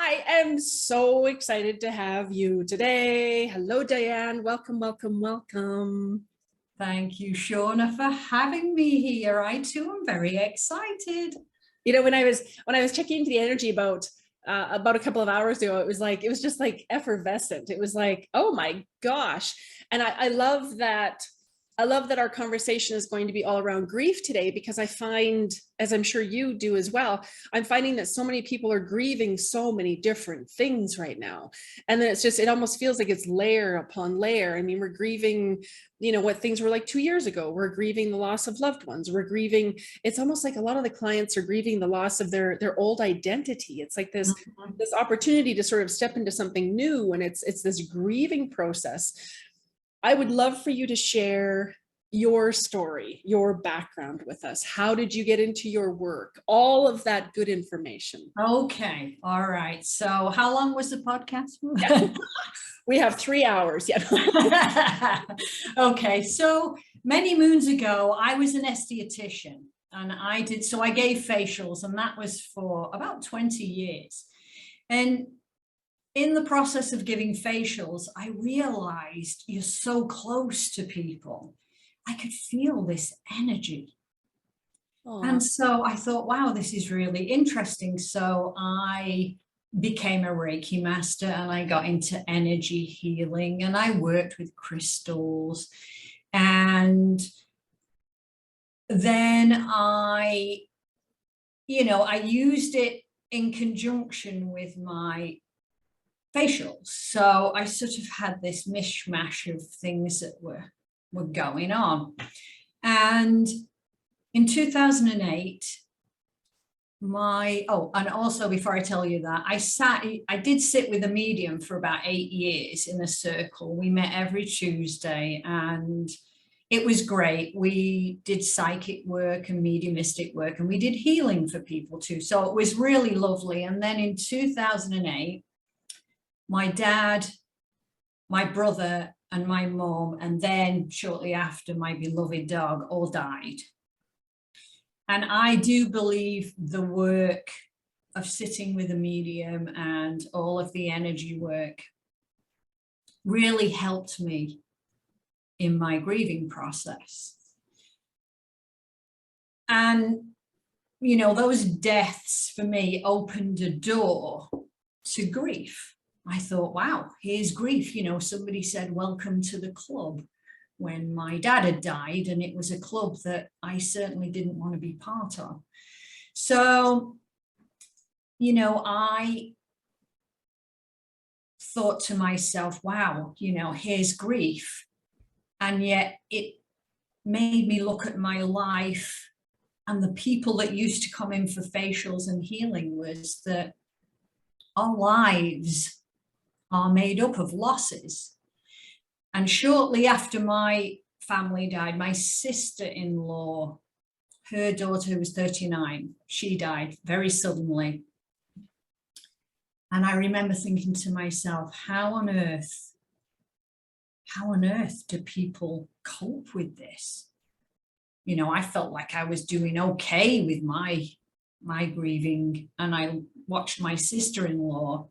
I am so excited to have you today. Hello, Diane. Welcome, welcome, welcome. Thank you, Shauna, for having me here. I too am very excited. You know, when I was checking into the energy about a couple of hours ago, it was just like effervescent. It was like, oh my gosh. And I love that. I love that our conversation is going to be all around grief today, because I find, as I'm sure you do as well, I'm finding that so many people are grieving so many different things right now. And then it almost feels like it's layer upon layer. I mean, we're grieving, what things were like 2 years ago. We're grieving the loss of loved ones. We're grieving, it's almost like a lot of the clients are grieving the loss of their old identity. It's like this opportunity to sort of step into something new. And it's this grieving process. I would love for you to share your story, your background with us. How did you get into your work? All of that good information. Okay. All right. So how long was the podcast? We have 3 hours yet. Okay. So many moons ago, I was an esthetician and I gave facials, and that was for about 20 years. And in the process of giving facials, I realized you're so close to people. I could feel this energy. Aww. And so I thought, wow, this is really interesting. So I became a Reiki master and I got into energy healing and I worked with crystals. And then I used it in conjunction with my facials. So I sort of had this mishmash of things that were going on. And in 2008, and also before I tell you that, I did sit with a medium for about 8 years in a circle. We met every Tuesday and it was great. We did psychic work and mediumistic work, and we did healing for people too. So it was really lovely. And then in 2008, my dad, my brother, and my mom, and then shortly after, my beloved dog, all died. And I do believe the work of sitting with a medium and all of the energy work really helped me in my grieving process. And, those deaths for me opened a door to grief. I thought, wow, here's grief. Somebody said, welcome to the club when my dad had died. And it was a club that I certainly didn't want to be part of. So, I thought to myself, wow, here's grief. And yet it made me look at my life and the people that used to come in for facials and healing, was that our lives are made up of losses. And shortly after my family died, my sister-in-law, her daughter, who was 39, she died very suddenly. And I remember thinking to myself, how on earth do people cope with this? I felt like I was doing okay with my grieving, and I watched my sister-in-law,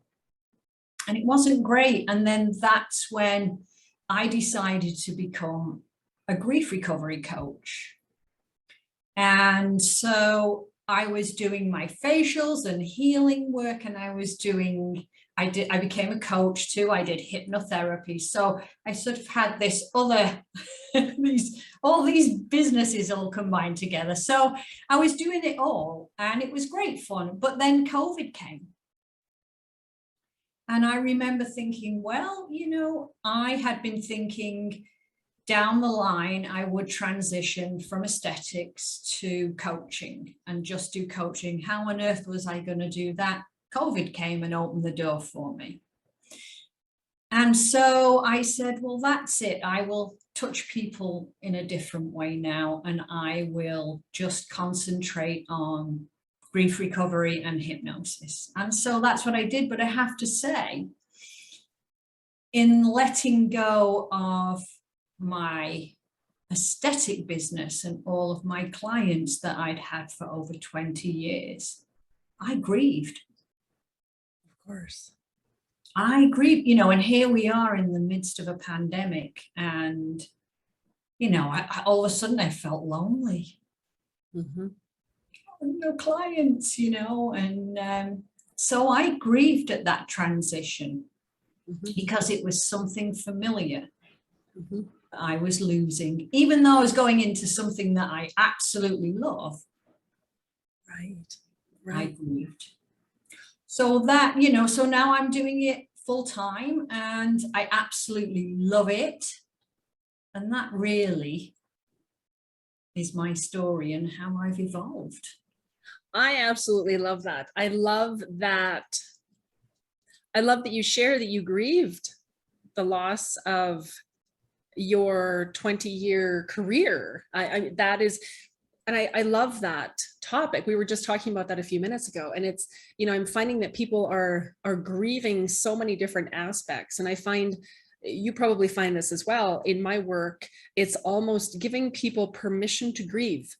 and it wasn't great. And then that's when I decided to become a grief recovery coach. And so I was doing my facials and healing work, and I became a coach too. I did hypnotherapy. So I sort of had this other, all these businesses all combined together. So I was doing it all and it was great fun. But then COVID came. And I remember thinking, well, I had been thinking down the line, I would transition from aesthetics to coaching and just do coaching. How on earth was I going to do that? COVID came and opened the door for me. And so I said, well, that's it. I will touch people in a different way now, and I will just concentrate on grief recovery and hypnosis. And so that's what I did. But I have to say, in letting go of my aesthetic business and all of my clients that I'd had for over 20 years, I grieved. course. I agree, you know, and here we are in the midst of a pandemic, and, you know, all of a sudden I felt lonely. Mm-hmm. No clients, you know, and so I grieved at that transition Mm-hmm. because it was something familiar Mm-hmm. that I was losing, even though I was going into something that I absolutely love. Right. I Right. grieved. So that, you know, so now I'm doing it full time and I absolutely love it. And that really is my story and how I've evolved. I absolutely love that. I love that. I love that you share that you grieved the loss of your 20-year career. That is, and I love that topic. We were just talking about that a few minutes ago, and it's, you know, I'm finding that people are grieving so many different aspects, and I find you probably find this as well in my work. It's almost giving people permission to grieve.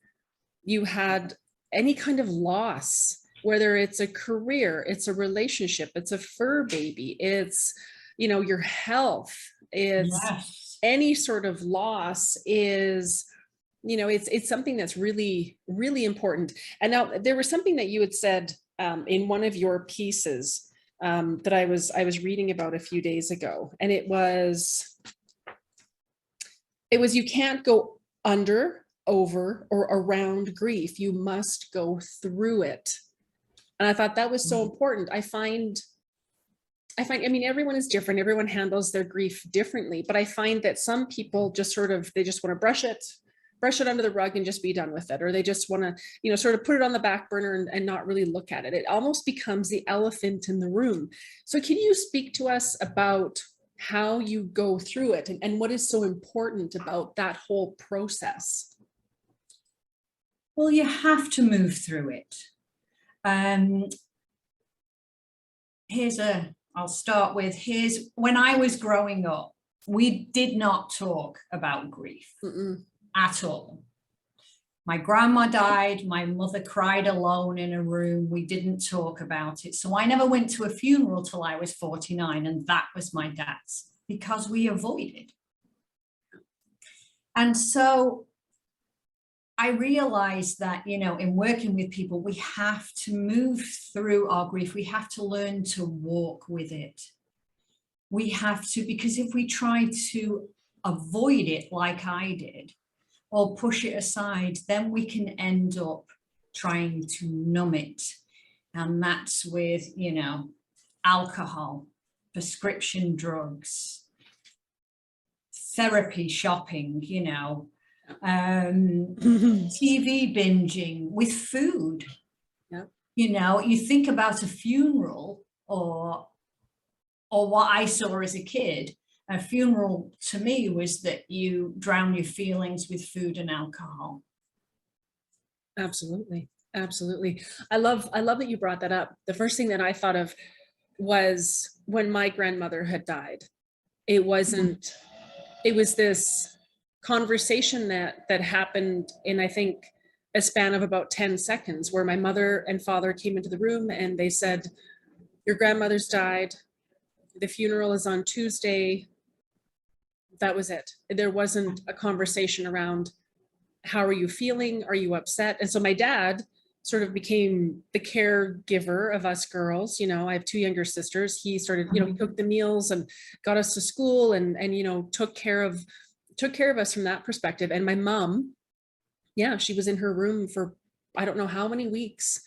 You had any kind of loss, whether it's a career, it's a relationship, it's a fur baby, it's, you know, your health, it's Yes. any sort of loss is, you know, it's something that's really, really important. And now there was something that you had said in one of your pieces that I was reading about a few days ago, and it was you can't go under, over, or around grief. You must go through it. And I thought that was so important. I mean, everyone is different. Everyone handles their grief differently, but I find that some people just sort of, they just want to brush it under the rug and just be done with it. Or they just want to, you know, sort of put it on the back burner and not really look at it. It almost becomes the elephant in the room. So can you speak to us about how you go through it and what is so important about that whole process? Well, you have to move through it. I'll start with, here's when I was growing up, we did not talk about grief at all. My grandma died, my mother cried alone in a room, we didn't talk about it. So I never went to a funeral till I was 49, and that was my dad's, because we avoided. And so I realized that, you know, in working with people, we have to move through our grief. We have to learn to walk with it. We have to, because if we try to avoid it like I did, or push it aside, then we can end up trying to numb it. And that's with, you know, alcohol, prescription drugs, therapy, shopping, you know, TV binging, with food. Yeah. You know, you think about a funeral or what I saw as a kid. A funeral to me was that you drown your feelings with food and alcohol. Absolutely. Absolutely. I love that you brought that up. The first thing that I thought of was when my grandmother had died. It was this conversation that happened in, I think, a span of about 10 seconds, where my mother and father came into the room and they said, your grandmother's died. The funeral is on Tuesday. That was it. There wasn't a conversation around, how are you feeling? Are you upset? And so my dad sort of became the caregiver of us girls. You know, I have two younger sisters. He started, you know, he cooked the meals and got us to school and, you know, took care of us from that perspective. And my mom, yeah, she was in her room for, I don't know how many weeks,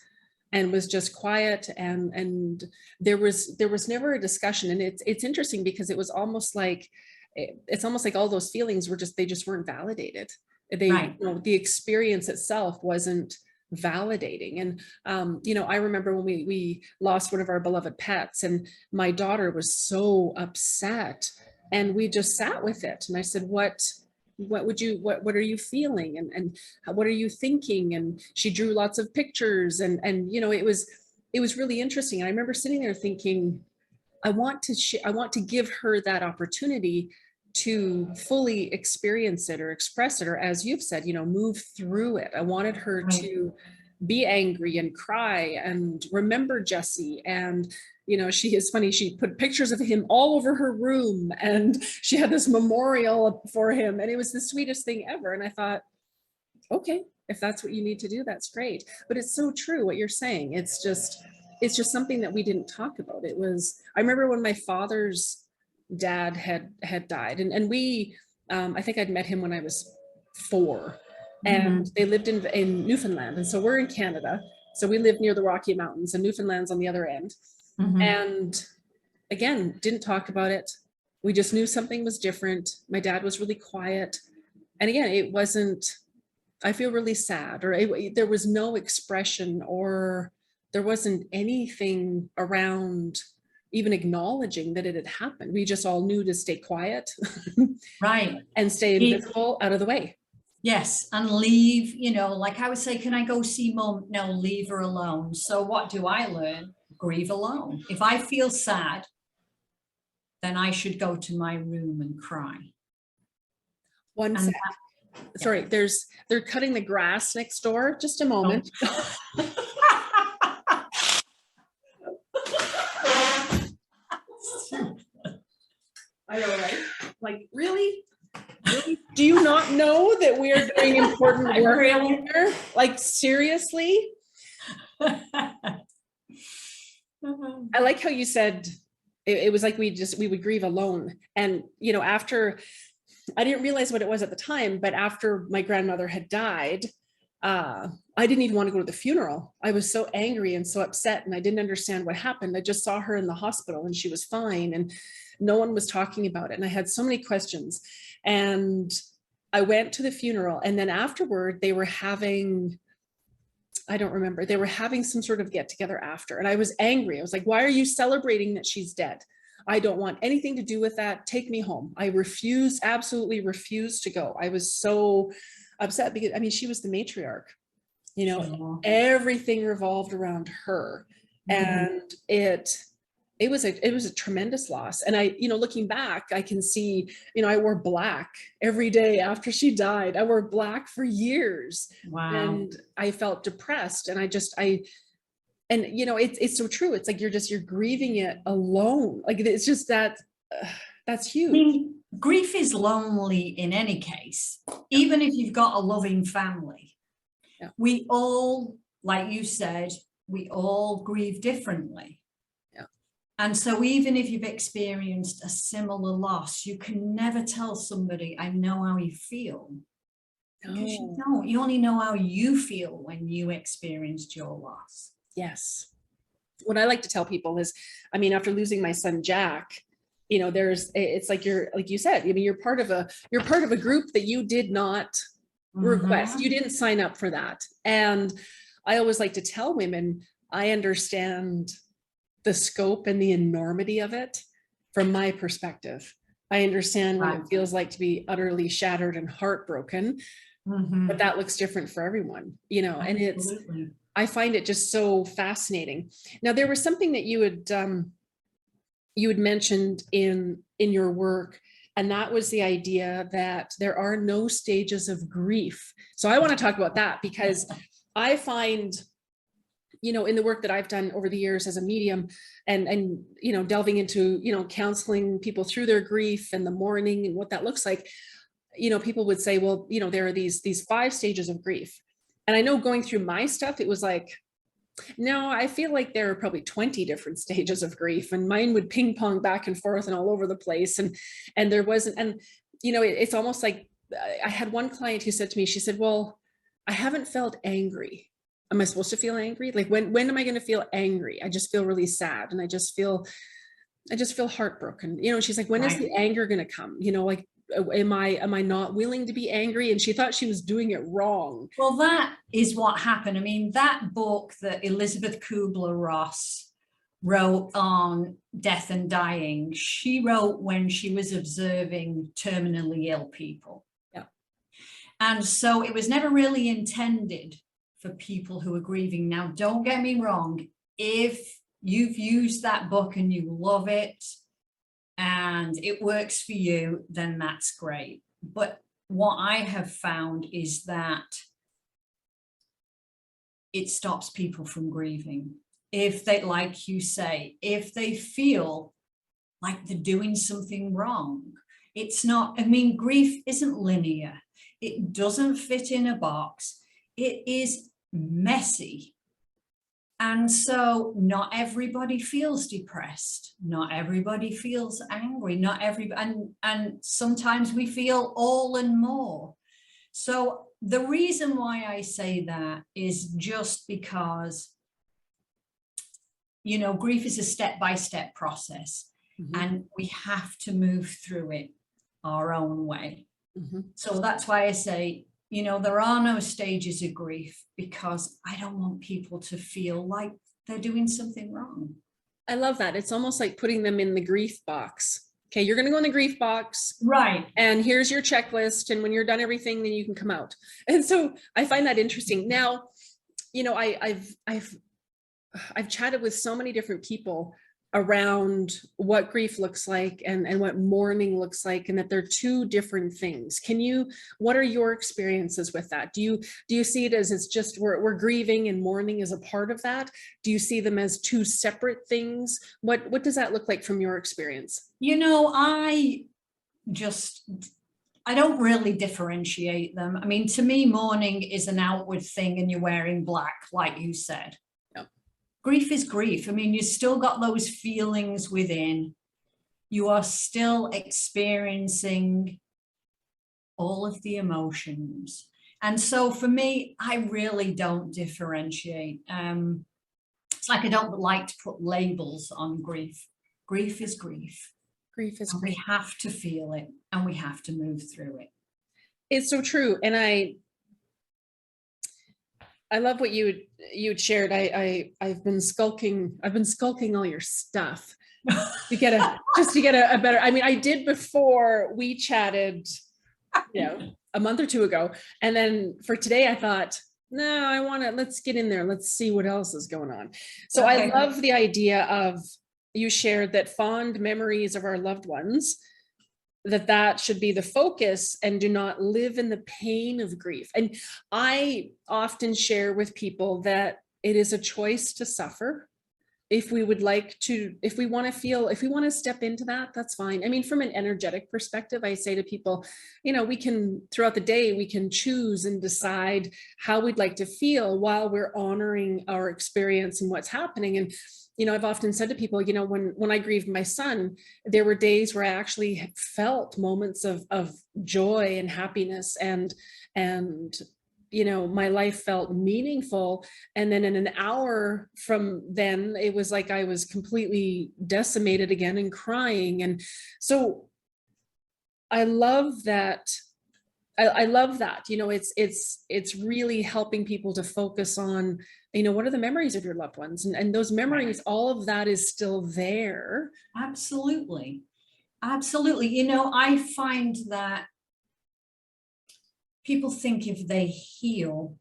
and was just quiet. And there was never a discussion. And it's interesting because it was almost like, it's almost like all those feelings were just, they just weren't validated. Right. You know, the experience itself wasn't validating. And you know, I remember when we lost one of our beloved pets, and my daughter was so upset, and we just sat with it. And I said, what are you feeling? And what are you thinking? And she drew lots of pictures, and you know, it was really interesting. And I remember sitting there thinking, I want to give her that opportunity to fully experience it or express it, or as you've said, you know, move through it. I wanted her to be angry and cry and remember Jessie and, you know, she is funny. She put pictures of him all over her room, and she had this memorial for him, and it was the sweetest thing ever. And I thought, okay, if that's what you need to do, that's great. But it's so true what you're saying. It's just something that we didn't talk about. It was, I remember when my father's dad had died, and we, I think I'd met him when I was 4, and they lived in Newfoundland. And so we're in Canada. So we live near the Rocky Mountains, and Newfoundland's on the other end. And again, didn't talk about it. We just knew something was different. My dad was really quiet. And again, it wasn't, I feel really sad, or there was no expression, or there wasn't anything around even acknowledging that it had happened. We just all knew to stay quiet. Right. And stay invisible, out of the way. Yes, and leave, you know, like I would say, can I go see mom? No, leave her alone. So what do I learn? Grieve alone. If I feel sad, then I should go to my room and cry. One sec. Sorry, they're cutting the grass next door. Just a moment. Oh. I know, right? Like, really? Do you not know that we are doing important work here? Like, seriously? I like how you said it was like we would grieve alone. And, you know, after, I didn't realize what it was at the time, but after my grandmother had died, I didn't even want to go to the funeral. I was so angry and so upset, and I didn't understand what happened. I just saw her in the hospital and she was fine, and no one was talking about it. And I had so many questions, and I went to the funeral. And then afterward, they were having, I don't remember, they were having some sort of get together after. And I was angry. I was like, why are you celebrating that she's dead? I don't want anything to do with that. Take me home. I absolutely refused to go. I was so upset because, I mean, she was the matriarch, you know, everything revolved around her. And it was a tremendous loss. And I, you know, looking back, I can see, you know, I wore black every day after she died. I wore black for years. Wow. And I felt depressed. And and you know, it's so true. It's like, you're grieving it alone. Like, it's just that's huge. I mean, grief is lonely in any case, even if you've got a loving family. Yeah. We all, like you said, we all grieve differently. And so even if you've experienced a similar loss, you can never tell somebody, I know how you feel. No. Because you don't. You only know how you feel when you experienced your loss. Yes. What I like to tell people is, I mean, after losing my son, Jack, you know, it's like like you said, I mean, you're part of a group that you did not request. You didn't sign up for that. And I always like to tell women, I understand the scope and the enormity of it from my perspective. I understand what it feels like to be utterly shattered and heartbroken, but that looks different for everyone, you know. Absolutely. And I find it just so fascinating. Now, there was something that you had mentioned in your work, and that was the idea that there are no stages of grief. So I want to talk about that, because I find, you know, in the work that I've done over the years as a medium, and you know, delving into, you know, counseling people through their grief and the mourning and what that looks like, you know, people would say, well, you know, there are these 5 stages of grief. And I know going through my stuff, it was like, no, I feel like there are probably 20 different stages of grief, and mine would ping pong back and forth and all over the place. And there wasn't, and you know, it's almost like, I had one client who said to me, she said, well, I haven't felt angry. Am I supposed to feel angry? Like, when am I going to feel angry? I just feel really sad. And I just feel heartbroken. You know, she's like, when is the anger going to come? You know, like, am I not willing to be angry? And she thought she was doing it wrong. Well, that is what happened. I mean, that book that Elizabeth Kubler-Ross wrote on death and dying, she wrote when she was observing terminally ill people. Yeah. And so it was never really intended for people who are grieving. Now, don't get me wrong. If you've used that book and you love it and it works for you, then that's great. But what I have found is that it stops people from grieving. if they, like you say, if they feel like they're doing something wrong. It's not, I mean, grief isn't linear. It doesn't fit in a box. It is messy. And so not everybody feels depressed. Not everybody feels angry. Not everybody, and sometimes we feel all and more. So the reason why I say that is just because, you know, grief is a step-by-step process. Mm-hmm. And we have to move through it our own way. Mm-hmm. So that's why I say, you know, there are no stages of grief, because I don't want people to feel like they're doing something wrong. I love that. It's almost like putting them in the grief box. Okay, you're going to go in the grief box. Right. And here's your checklist. And when you're done everything, then you can come out. And so I find that interesting. Now, you know, I've chatted with so many different people around what grief looks like and what mourning looks like, and that they're two different things. What are your experiences with that? Do you see it as it's just we're grieving and mourning is a part of that? Do you see them as two separate things? What does that look like from your experience? You know, I don't really differentiate them. I mean, to me, mourning is an outward thing and you're wearing black, like you said. Grief is grief. I mean, you still got those feelings within. You are still experiencing all of the emotions. And so for me, I really don't differentiate. It's like I don't like to put labels on grief. Grief is grief. Grief is grief. We have to feel it and we have to move through it. It's so true. And I love what you'd shared. I've been skulking all your stuff to get a better, I mean, I did before we chatted, you know, a month or two ago. And then for today, I thought, no, let's get in there. Let's see what else is going on. So okay. I love the idea of, you shared that fond memories of our loved ones, that should be the focus and do not live in the pain of grief. And I often share with people that it is a choice to suffer. If we want to step into that, that's fine. I mean, from an energetic perspective, I say to people, you know, throughout the day, we can choose and decide how we'd like to feel while we're honoring our experience and what's happening. And you know, I've often said to people, you know, when I grieved my son, there were days where I actually felt moments of joy and happiness and, you know, my life felt meaningful. And then in an hour from then, it was like I was completely decimated again and crying. And so I love that. I love that, you know, it's really helping people to focus on, you know, what are the memories of your loved ones, and those memories, right. All of that is still there. Absolutely. Absolutely. You know, I find that people think if they heal,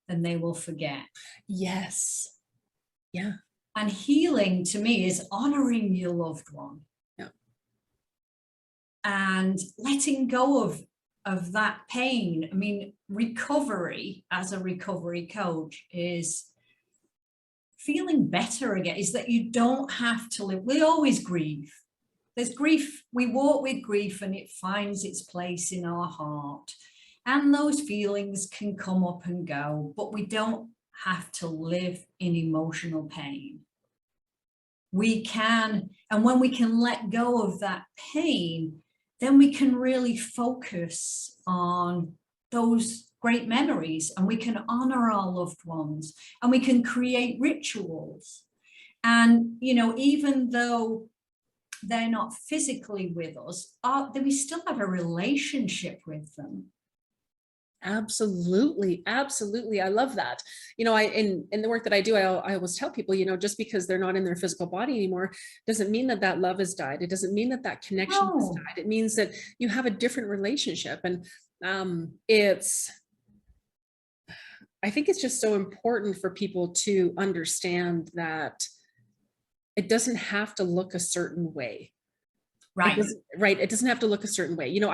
then they will forget. Yes. Yeah. And healing to me is honoring your loved one. Yeah. And letting go of that pain. I mean, recovery as a recovery coach is feeling better again, is that you don't have to live. We always grieve. There's grief. We walk with grief and it finds its place in our heart. And those feelings can come up and go, but we don't have to live in emotional pain. We can, and when we can let go of that pain, then we can really focus on those great memories, and we can honor our loved ones, and we can create rituals. And, you know, even though they're not physically with us, then we still have a relationship with them. Absolutely. Absolutely. I love that. You know, in the work that I do, I always tell people, you know, just because they're not in their physical body anymore, doesn't mean that love has died. It doesn't mean that connection has died. It means that you have a different relationship. And I think it's just so important for people to understand that it doesn't have to look a certain way. Right. It doesn't have to look a certain way. You know,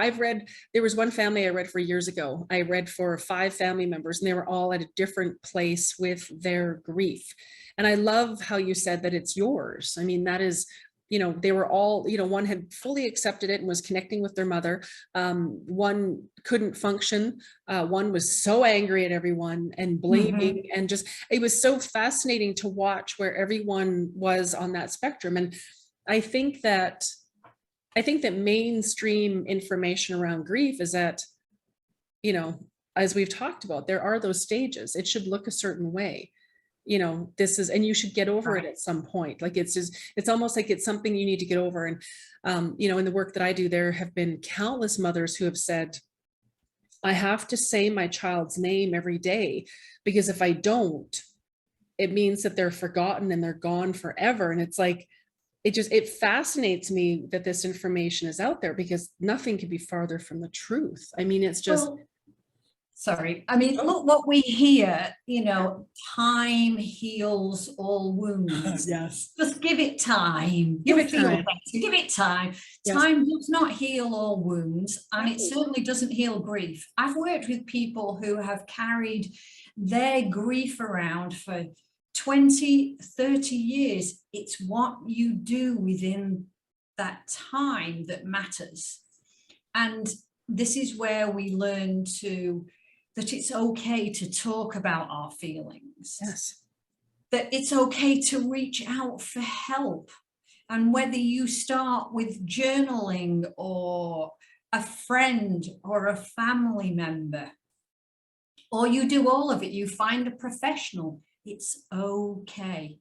there was one family I read for years ago. I read for 5 family members, and they were all at a different place with their grief. And I love how you said that it's yours. I mean, that is, you know, they were all, you know, one had fully accepted it and was connecting with their mother. One couldn't function. One was so angry at everyone and blaming, and just, it was so fascinating to watch where everyone was on that spectrum. And I think that mainstream information around grief is that, you know, as we've talked about, there are those stages. It should look a certain way. You know, this is, and you should get over it at some point. Like, it's just, it's almost like it's something you need to get over. And, you know, in the work that I do, there have been countless mothers who have said, I have to say my child's name every day, because if I don't, it means that they're forgotten and they're gone forever. And it's like, it fascinates me that this information is out there, because nothing could be farther from the truth. I mean, it's just, sorry. I mean, look what we hear, you know, time heals all wounds. Yes. Just give it time. Give it time. Better. Give it time. Yes. Time does not heal all wounds, and it certainly doesn't heal grief. I've worked with people who have carried their grief around for 20, 30 years. It's what you do within that time that matters. And this is where we learn that it's okay to talk about our feelings. Yes. That it's okay to reach out for help. And whether you start with journaling or a friend or a family member, or you do all of it, you find a professional, it's okay.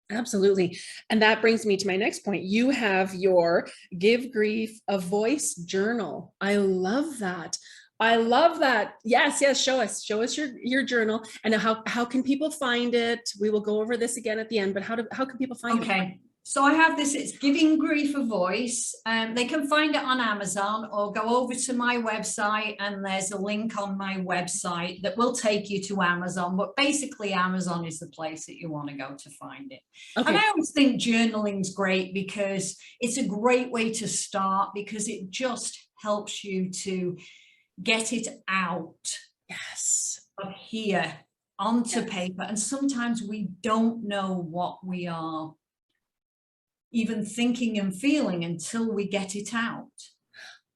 Absolutely. And that brings me to my next point. You have your Give Grief a Voice journal. I love that. I love that. Yes, yes. Show us your journal. And how can people find it? We will go over this again at the end, but how can people find it? Okay. So I have this, it's Giving Grief a Voice. They can find it on Amazon, or go over to my website, and there's a link on my website that will take you to Amazon. But basically, Amazon is the place that you want to go to find it. Okay. And I always think journaling's great, because it's a great way to start, because it just helps you to get it out. Yes. Of here onto paper. And sometimes we don't know what we are even thinking and feeling until we get it out.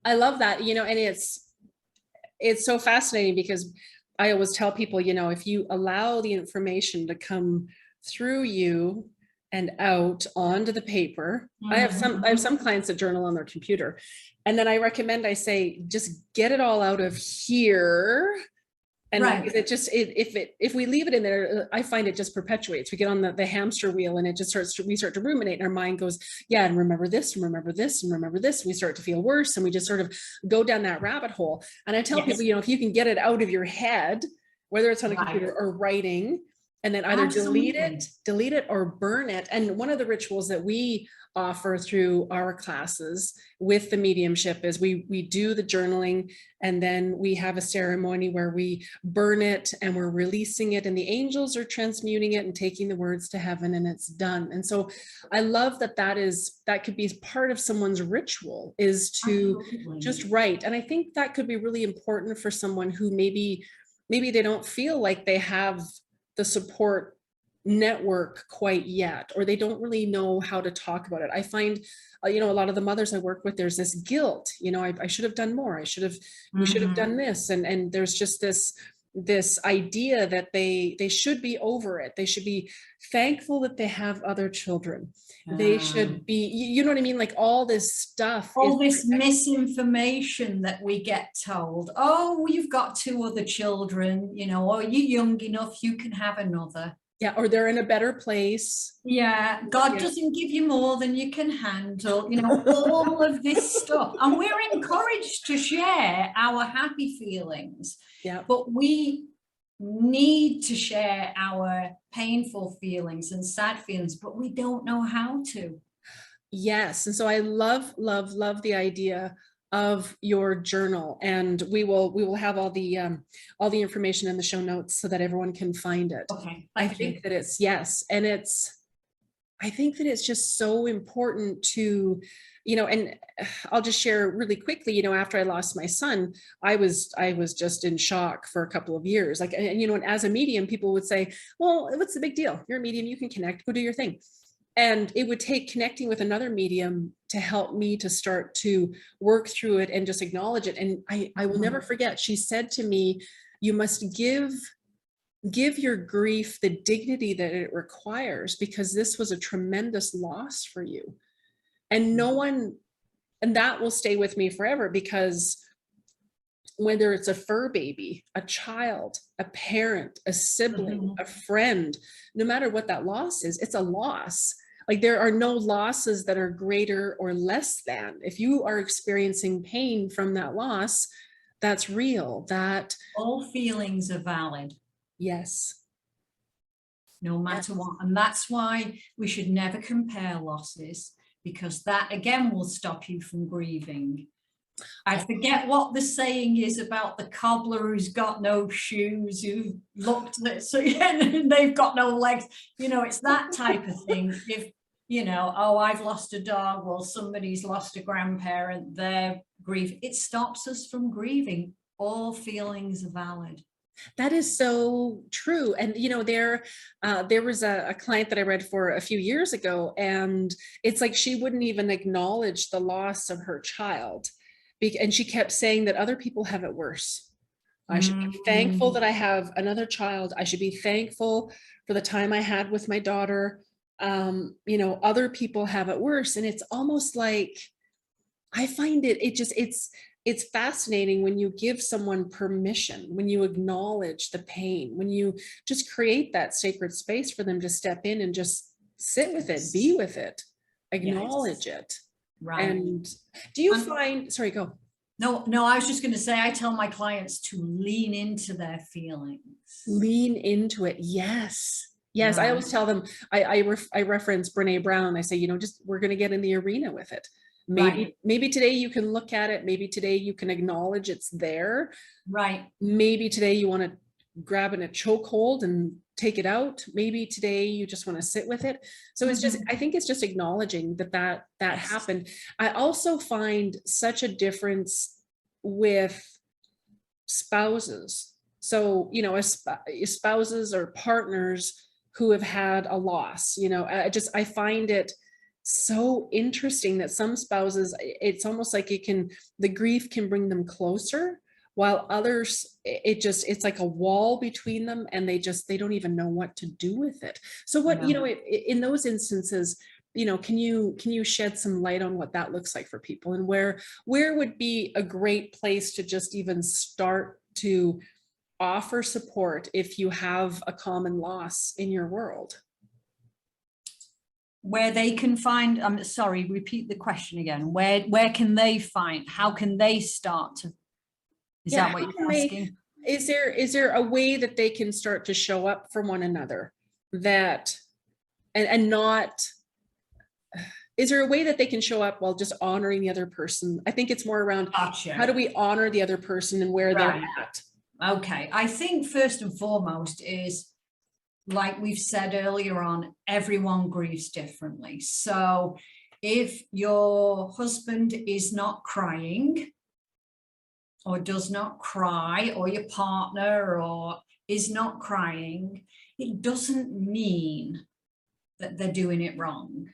I love that, you know, and it's so fascinating, because I always tell people, you know, if you allow the information to come through you and out onto the paper. I have some clients that journal on their computer, and then I say, just get it all out of here. And if we leave it in there, I find it just perpetuates. We get on the hamster wheel, and we start to ruminate, and our mind goes, yeah, and remember this, and remember this, and remember this. And we start to feel worse, and we just sort of go down that rabbit hole. And I tell people, you know, if you can get it out of your head, whether it's on a computer or writing, and then either delete it or burn it. And one of the rituals that we offer through our classes with the mediumship is we do the journaling, and then we have a ceremony where we burn it and we're releasing it, and the angels are transmuting it and taking the words to heaven, and it's done. And so I love that could be part of someone's ritual, is to just write. And I think that could be really important for someone who maybe they don't feel like they have the support network quite yet, or they don't really know how to talk about it. I find, you know, a lot of the mothers I work with, there's this guilt, you know, I should have done more. We should have done this. And there's just this idea that they should be over it. They should be thankful that they have other children. They should be, you know what I mean? Like all this stuff. All this misinformation that we get told. Oh, you've got 2 other children, you know, or you're young enough, you can have another. Yeah, or they're in a better place. Yeah, God doesn't give you more than you can handle, you know, all of this stuff. And we're encouraged to share our happy feelings. Yeah. But we need to share our painful feelings and sad feelings, but we don't know how to. Yes. And so I love the idea of your journal, and we will have all the information in the show notes so that everyone can find it. Okay. I think that it's, yes. And I think that it's just so important to, and I'll just share really quickly, after I lost my son, I was just in shock for a couple of years. Like, and as a medium, people would say, well, what's the big deal? You're a medium, you can connect, go do your thing. And it would take connecting with another medium to help me to start to work through it and just acknowledge it. And I will never forget, she said to me, you must give your grief the dignity that it requires, because this was a tremendous loss for you. And no one, and that will stay with me forever, because whether it's a fur baby, a child, a parent, a sibling, a friend, no matter what that loss is, it's a loss. Like, there are no losses that are greater or less than. If you are experiencing pain from that loss, that's real. That all feelings are valid. Yes. No matter what. And that's why we should never compare losses, because that again will stop you from grieving. I forget what the saying is about the cobbler who's got no shoes, who looked at it, so yeah, they've got no legs. It's that type of thing. If, oh, I've lost a dog, well, somebody's lost a grandparent, their grief, it stops us from grieving. All feelings are valid. That is so true. And, there was a client that I read for a few years ago, and it's like she wouldn't even acknowledge the loss of her child. And she kept saying that other people have it worse. I should be thankful that I have another child. I should be thankful for the time I had with my daughter. Other people have it worse. And it's almost like, I find it's fascinating when you give someone permission, when you acknowledge the pain, when you just create that sacred space for them to step in and just sit with it, be with it, acknowledge it. Right. And do you find, sorry, go. No, I was just going to say, I tell my clients to lean into their feelings. Lean into it. Yes. Yes. Right. I always tell them, I reference Brene Brown. I say, just, we're going to get in the arena with it. Maybe today you can look at it. Maybe today you can acknowledge it's there. Right. Maybe today you want to grab in a chokehold and take it out. Maybe today you just want to sit with it. So it's just, I think it's just acknowledging that happened. I also find such a difference with spouses. So, spouses or partners who have had a loss, I find it so interesting that some spouses, it's almost like the grief can bring them closer, while others, it's like a wall between them, and they don't even know what to do with it. So what, in those instances, can you shed some light on what that looks like for people, and where would be a great place to just even start to offer support if you have a common loss in your world? Where they can find, I'm sorry, repeat the question again. Where can they find, how can they start to, is that what you're asking? Is there a way that they can start to show up for one another, that, and not, is there a way that they can show up while just honoring the other person? I think it's more around, Gotcha. How do we honor the other person and where they're at? Okay, I think first and foremost is, like we've said earlier on, everyone grieves differently. So if your husband is not crying or does not cry, or your partner or is not crying, it doesn't mean that they're doing it wrong,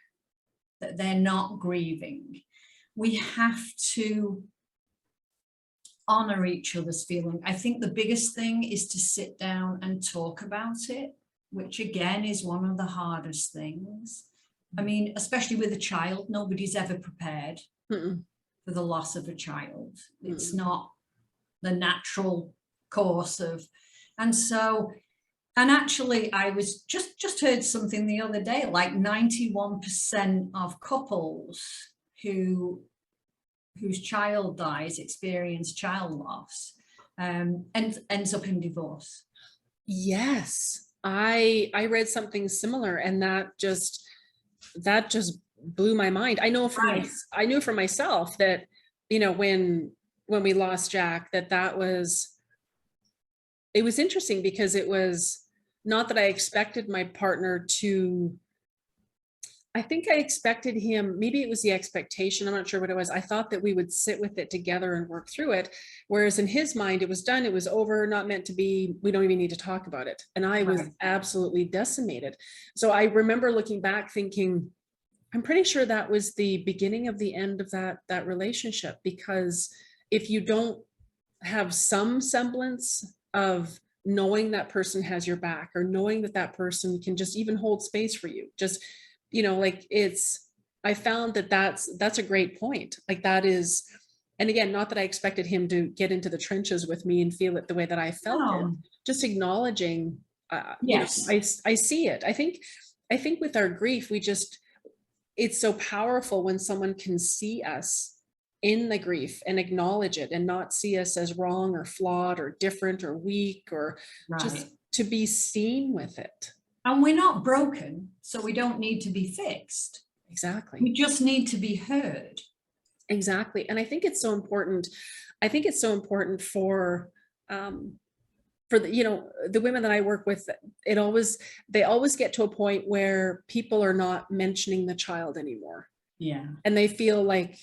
that they're not grieving. We have to honor each other's feeling. I think the biggest thing is to sit down and talk about it, which again is one of the hardest things. I mean, especially with a child, nobody's ever prepared for the loss of a child. It's not the natural course of, and actually I was just heard something the other day, like 91% of couples whose child dies experience child loss, and ends up in divorce. Yes. I read something similar, and that just blew my mind. I know I knew for myself that, when we lost Jack, it was interesting, because it was not that I expected my partner to I think I expected him, maybe it was the expectation, I'm not sure what it was. I thought that we would sit with it together and work through it. Whereas in his mind, it was done, it was over, not meant to be, we don't even need to talk about it. And I was Right. absolutely decimated. So I remember looking back thinking, I'm pretty sure that was the beginning of the end of that relationship, because if you don't have some semblance of knowing that person has your back, or knowing that that person can just even hold space for you, just, like I found that that's a great point. Like that is, and again, not that I expected him to get into the trenches with me and feel it the way that I felt it, Oh, just acknowledging, yes. I see it. I think with our grief, it's so powerful when someone can see us in the grief and acknowledge it, and not see us as wrong or flawed or different or weak, or Right. just to be seen with it. And we're not broken, so we don't need to be fixed. Exactly. We just need to be heard. Exactly. And I think it's so important. I think it's so important um, for the women that I work with, they always get to a point where people are not mentioning the child anymore. Yeah. And they feel like,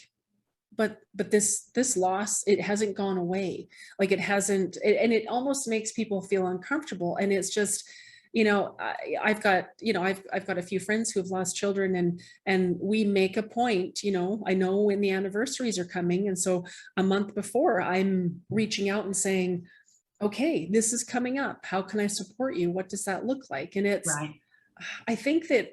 but this loss, it hasn't gone away. Like it hasn't, and it almost makes people feel uncomfortable. And it's just, I've got a few friends who have lost children, and we make a point, I know when the anniversaries are coming. And so a month before, I'm reaching out and saying, okay, this is coming up. How can I support you? What does that look like? And Right. I think that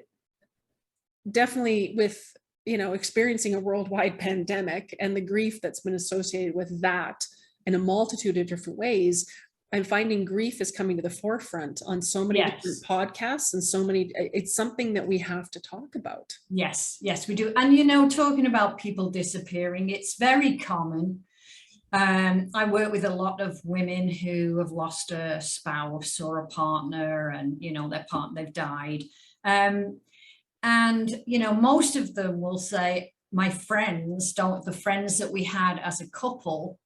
definitely with, experiencing a worldwide pandemic and the grief that's been associated with that in a multitude of different ways, I'm finding grief is coming to the forefront on so many different Yes. podcasts, and it's something that we have to talk about. Yes. Yes, we do. And talking about people disappearing, it's very common. I work with a lot of women who have lost a spouse or a partner, and their partner, they've died. And most of them will say, my friends don't, the friends that we had as a couple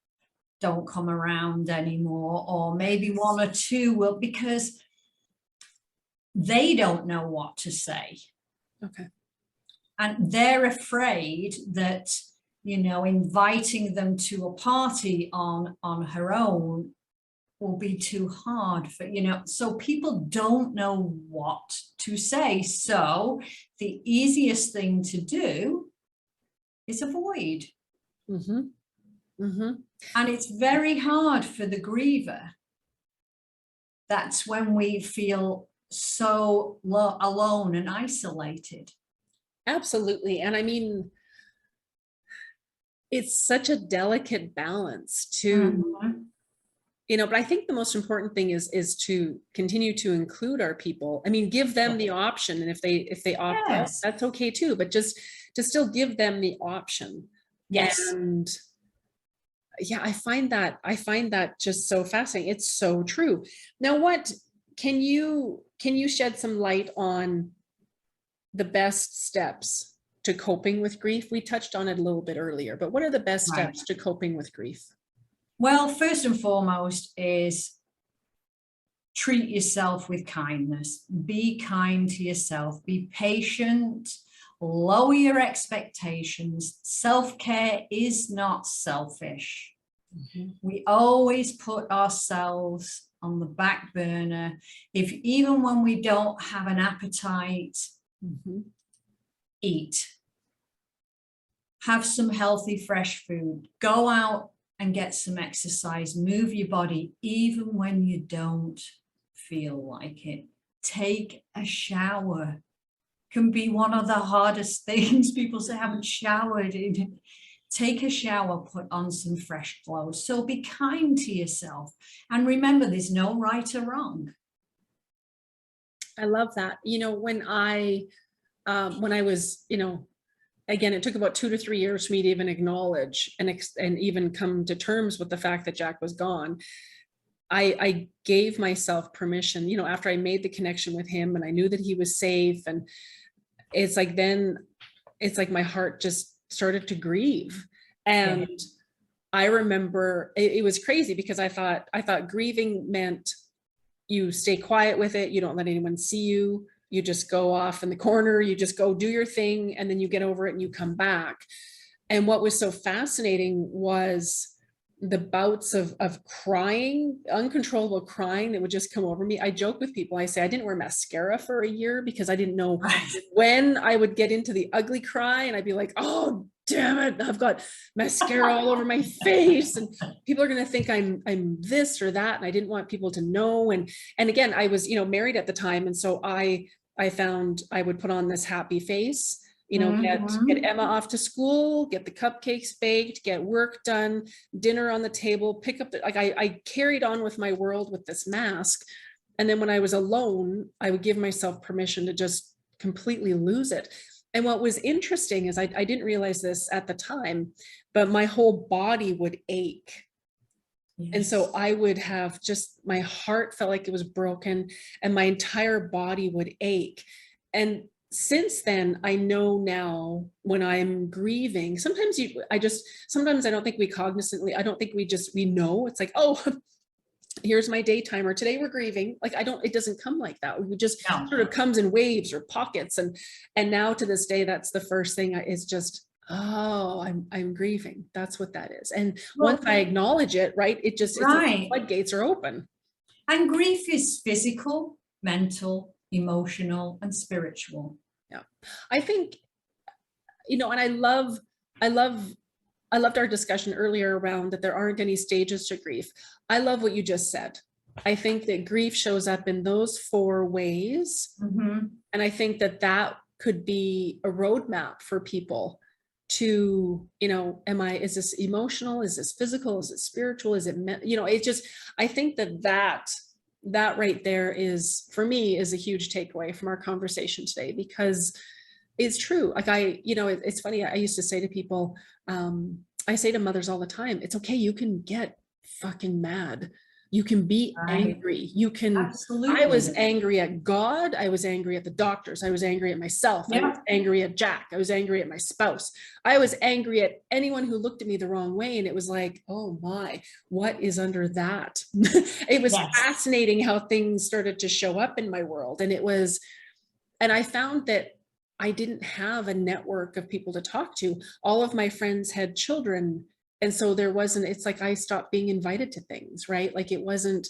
don't come around anymore, or maybe one or two will, because they don't know what to say. Okay. And they're afraid that, inviting them to a party on her own will be too hard for, so people don't know what to say. So the easiest thing to do is avoid. Mm-hmm. Mm-hmm. And it's very hard for the griever. That's when we feel so alone and isolated. Absolutely. And I mean, it's such a delicate balance to, Mhm. but I think the most important thing is to continue to include our people. I mean, give them the option. And if they opt out, Yes. that's okay too, but just to still give them the option. Yes. And yeah, I find that just so fascinating. It's so true. Now, what can you shed some light on the best steps to coping with grief? We touched on it a little bit earlier, but what are the best Right. steps to coping with grief? Well, first and foremost is treat yourself with kindness. Be kind to yourself. Be patient. Lower your expectations. Self-care is not selfish. Mm-hmm. We always put ourselves on the back burner. If even when we don't have an appetite, Mm-hmm. eat. Have some healthy, fresh food. Go out and get some exercise. Move your body, even when you don't feel like it. Take a shower. Can be one of the hardest things. People say, I haven't showered in. Take a shower, put on some fresh clothes. So be kind to yourself. And remember, there's no right or wrong. I love that. When I was, again, it took about 2 to 3 years for me to even acknowledge and even come to terms with the fact that Jack was gone. I gave myself permission, after I made the connection with him and I knew that he was safe. And it's like, then it's like my heart just started to grieve. And Yeah. I remember it was crazy, because I thought grieving meant you stay quiet with it. You don't let anyone see you. you just go off in the corner, you just go do your thing, and then you get over it and you come back. And what was so fascinating was the bouts of crying, uncontrollable crying that would just come over me. I joke with people, I say I didn't wear mascara for a year because I didn't know when I would get into the ugly cry, and I'd be like, oh damn it, I've got mascara all over my face, and people are going to think I'm this or that, and I didn't want people to know. And again, I was, married at the time, and so I found I would put on this happy face, get Emma off to school, get the cupcakes baked, get work done, dinner on the table, pick up I carried on with my world with this mask. And then when I was alone, I would give myself permission to just completely lose it. And what was interesting is I didn't realize this at the time, but my whole body would ache. Yes. And so I would have my heart felt like it was broken, and my entire body would ache. And since then, I know now when I'm grieving, sometimes I don't think we cognizantly, I don't think we know. It's like, oh, here's my day timer. Today we're grieving. Like, it doesn't come like that. We just sort of comes in waves or pockets. And now to this day, that's the first thing is just, oh, I'm grieving. That's what that is. And once I acknowledge it, right, it's like floodgates are open. And grief is physical, mental, emotional, and spiritual. Yeah. I think, and I loved our discussion earlier around that there aren't any stages to grief. I love what you just said. I think that grief shows up in those 4 ways. Mm-hmm. And I think that could be a roadmap for people to, is this emotional? Is this physical? Is it spiritual? Is it, it's just, I think that right there is, for me, is a huge takeaway from our conversation today, because it's true. Like it's funny. I used to say to people, I say to mothers all the time, it's okay. You can get fucking mad. You can be angry. You can, absolutely. I was angry at God. I was angry at the doctors. I was angry at myself. Yeah. I was angry at Jack. I was angry at my spouse. I was angry at anyone who looked at me the wrong way. And it was like, oh my, what is under that? It was fascinating how things started to show up in my world. And I found that I didn't have a network of people to talk to. All of my friends had children. And so it's like I stopped being invited to things, right? Like it wasn't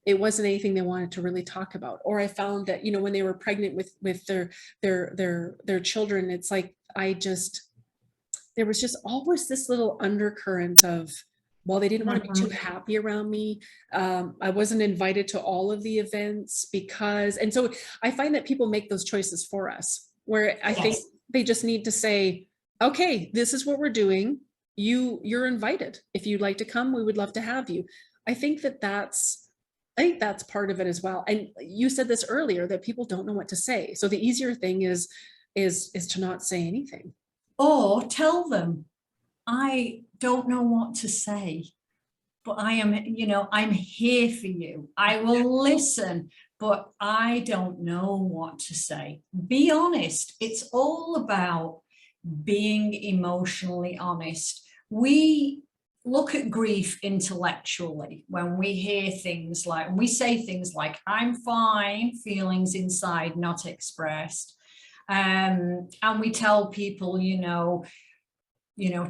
anything they wanted to really talk about. Or I found that, when they were pregnant with their children, it's like, there was just always this little undercurrent of, well, they didn't want to be too happy around me. I wasn't invited to all of the events and so I find that people make those choices for us, where I think they just need to say, okay, this is what we're doing. You're invited. If you'd like to come, we would love to have you. I think that's part of it as well. And you said this earlier, that people don't know what to say. So the easier thing is to not say anything. Or tell them, I don't know what to say, but I'm here for you. I will listen, but I don't know what to say. Be honest. It's all about being emotionally honest. We look at grief intellectually when we hear things like, we say things like, I'm fine, feelings inside not expressed. And we tell people,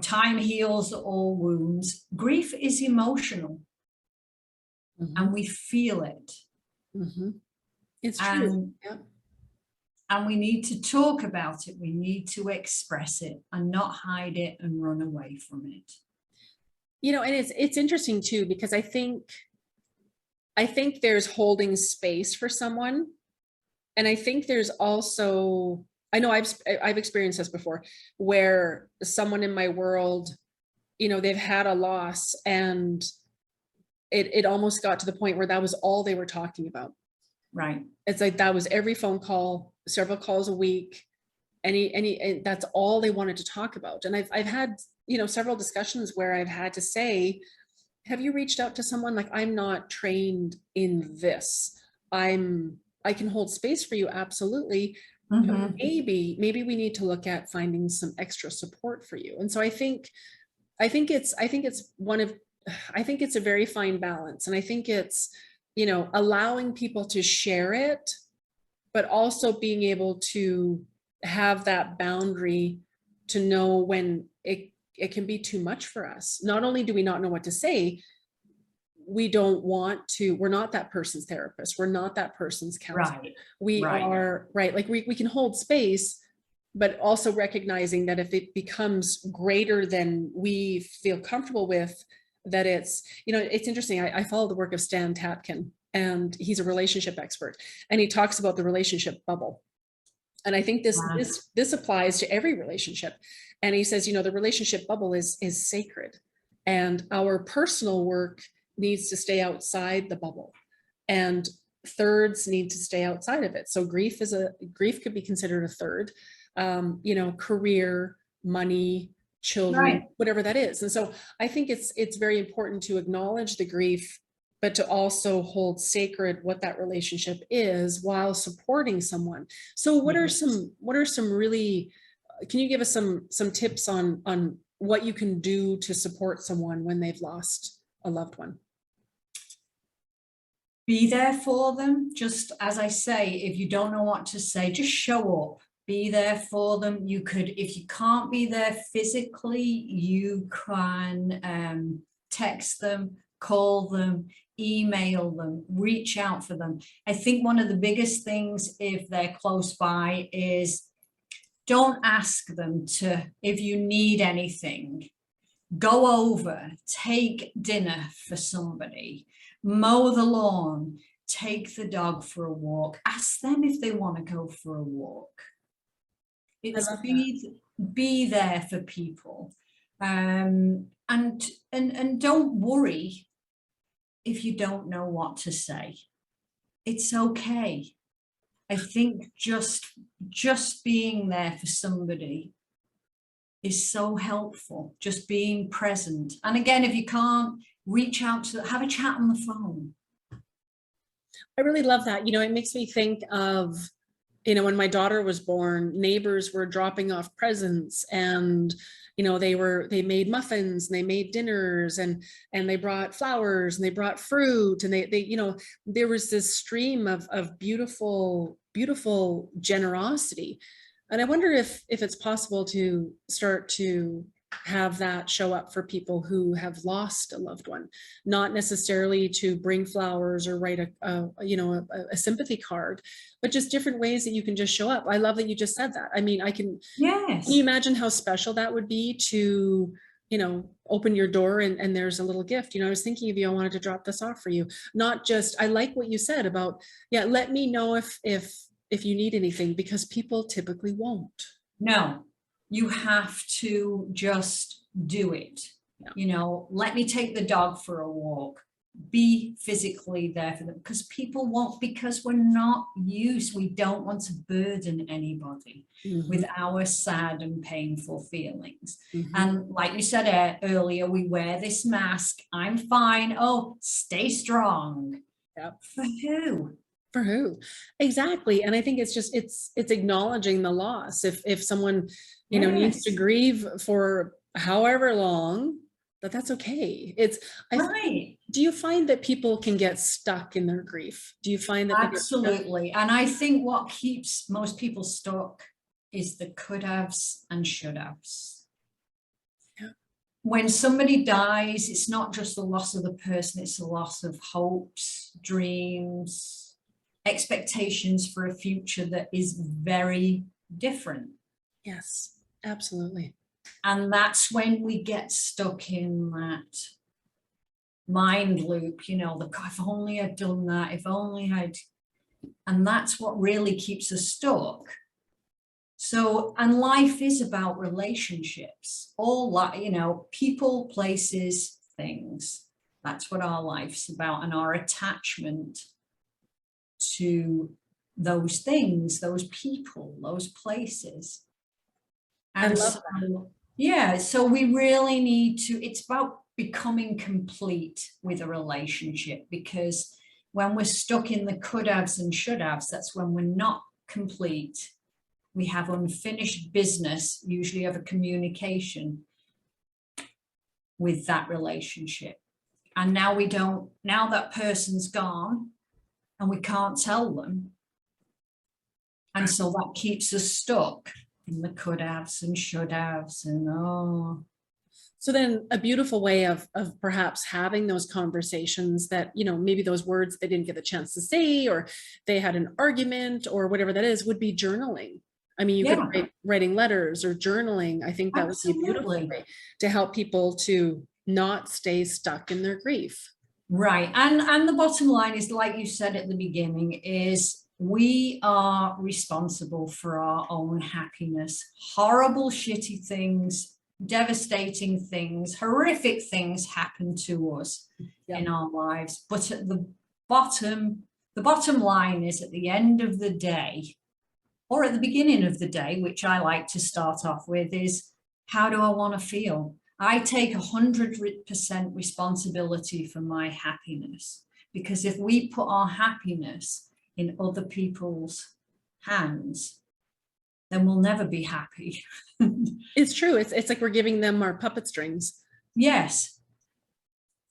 time heals all wounds. Grief is emotional. Mm-hmm. And we feel it. Mm-hmm. It's true. And we need to talk about it. We need to express it and not hide it and run away from it. And it's interesting too, because I think there's holding space for someone. And I think there's also, I know I've experienced this before, where someone in my world, they've had a loss, and it almost got to the point where that was all they were talking about. Right. It's like, that was every phone call, several calls a week, and that's all they wanted to talk about. And I've had, several discussions where I've had to say, have you reached out to someone? Like, I'm not trained in this. I can hold space for you. Absolutely. Mm-hmm. Maybe we need to look at finding some extra support for you. And so I think it's a very fine balance. And I think it's, allowing people to share it, but also being able to have that boundary to know when it can be too much for us. Not only do we not know what to say, we don't want to, we're not that person's therapist. We're not that person's counselor. Right. We Right. are, right, like we can hold space, but also recognizing that if it becomes greater than we feel comfortable with, that it's, you know, it's interesting. I follow the work of Stan Tatkin, and he's a relationship expert, and he talks about the relationship bubble. And I think this applies to every relationship. And he says, you know, the relationship bubble is sacred, and our personal work needs to stay outside the bubble, and thirds need to stay outside of it. So grief could be considered a third, you know, career, money, children, Right. whatever that is. And so I think it's very important to acknowledge the grief, but to also hold sacred what that relationship is while supporting someone. So what are some really, can you give us some tips on what you can do to support someone when they've lost a loved one? Be there for them. Just as I say, if you don't know what to say, just show up. Be there for them. You could, if you can't be there physically, you can text them, call them, email them, reach out for them. I think one of the biggest things, if they're close by, is don't ask them to, if you need anything, go over, take dinner for somebody, mow the lawn, take the dog for a walk, ask them if they want to go for a walk. It's be there for people, and don't worry if you don't know what to say. It's okay. I think just being there for somebody is so helpful, just being present. And again, if you can't, reach out to, have a chat on the phone. I really love that. You know, it makes me think of, you know, when my daughter was born, neighbors were dropping off presents, and, you know, they made muffins, and they made dinners, and they brought flowers, and they brought fruit, and they, you know, there was this stream of beautiful generosity. And I wonder if it's possible to start to have that show up for people who have lost a loved one, not necessarily to bring flowers or write a sympathy card, but just different ways that you can just show up. I love that you just said that. I mean, can you imagine how special that would be to, you know, open your door and there's a little gift. You know, I was thinking of you, I wanted to drop this off for you. Not just, I like what you said about, yeah, let me know if you need anything, because people typically won't. No, you have to just do it. Yeah. You know, let me take the dog for a walk. Be physically there for them, because people won't, because we're not used. We don't want to burden anybody with our sad and painful feelings. And like you said earlier, we wear this mask. I'm fine. Oh, stay strong. Yep. For who? For who? Exactly. And I think it's just, it's acknowledging the loss. If someone, you know, needs to grieve for however long, that's okay. It's, do you find that people can get stuck in their grief? Do you find that? Absolutely. And I think what keeps most people stuck is the could haves and should haves. Yeah. When somebody dies, it's not just the loss of the person, it's the loss of hopes, dreams, expectations for a future that is very different. Yes, absolutely. And that's when we get stuck in that mind loop, you know, if only I'd done that, if only I'd, and that's what really keeps us stuck. So, and life is about relationships, all, you know, people, places, things. That's what our life's about, and our attachment to those things, those people, those places. And so, yeah, so we really need to, it's about becoming complete with a relationship, because when we're stuck in the could haves and should haves, that's when we're not complete. We have unfinished business, usually of a communication with that relationship. And now we don't, now that person's gone and we can't tell them, And so that keeps us stuck in the could haves and should haves and So then a beautiful way of perhaps having those conversations that, you know, maybe those words they didn't get the chance to say, or they had an argument or whatever that is, would be journaling. I mean, you could writing letters or journaling. I think that would be a beautiful way to help people to not stay stuck in their grief. Right. And the bottom line is, like you said at the beginning, is we are responsible for our own happiness. Horrible, shitty things, devastating things, horrific things happen to us in our lives. But at the bottom line is, at the end of the day, or at the beginning of the day, which I like to start off with, is how do I want to feel? I take 100% responsibility for my happiness, because if we put our happiness in other people's hands, then we'll never be happy. It's true. It's like we're giving them our puppet strings. Yes.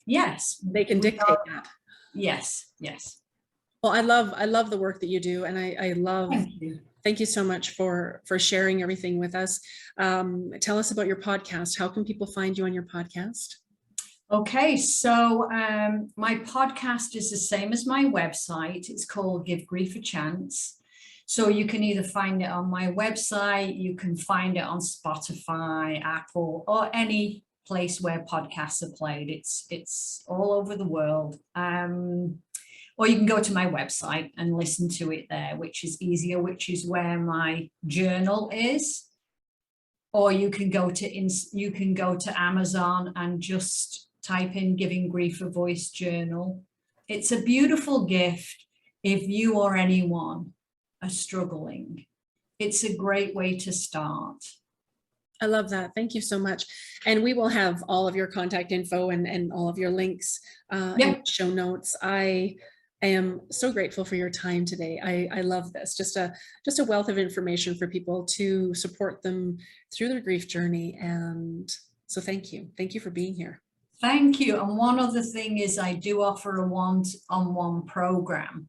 Yes. They can dictate that. Yes. Yes. Well, I love the work that you do. And I love, thank you so much for sharing everything with us. Tell us about your podcast. How can people find you on your podcast? Okay, so my podcast is the same as my website. It's called Give Grief a Chance. So you can either find it on my website, you can find it on Spotify, Apple, or any place where podcasts are played. It's all over the world. Or you can go to my website and listen to it there, which is easier, which is where my journal is. Or you can go to Amazon and just type in Giving Grief a Voice journal. It's a beautiful gift if you or anyone are struggling. It's a great way to start. I love that. Thank you so much. And we will have all of your contact info and all of your links in show notes. I am so grateful for your time today. I love this. Just a wealth of information for people to support them through their grief journey. And so thank you. Thank you for being here. Thank you. And one other thing is, I do offer a one-on-one program.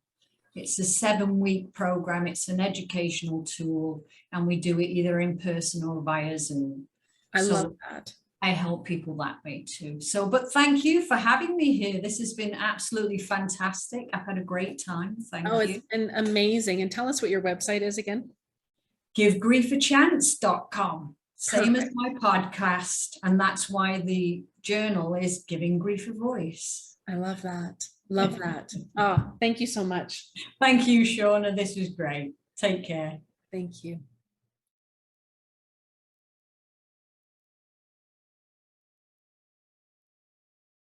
It's a 7-week program. It's an educational tool, and we do it either in person or via Zoom. I love that. I help people that way too. So, but thank you for having me here. This has been absolutely fantastic. I've had a great time. Thank you. It's been amazing. And tell us what your website is again. GiveGriefAChance.com. Same as my podcast. And that's why the journal is Giving Grief a Voice. I love that. Love that. Oh, thank you so much. Thank you, Shauna. This was great. Take care. Thank you.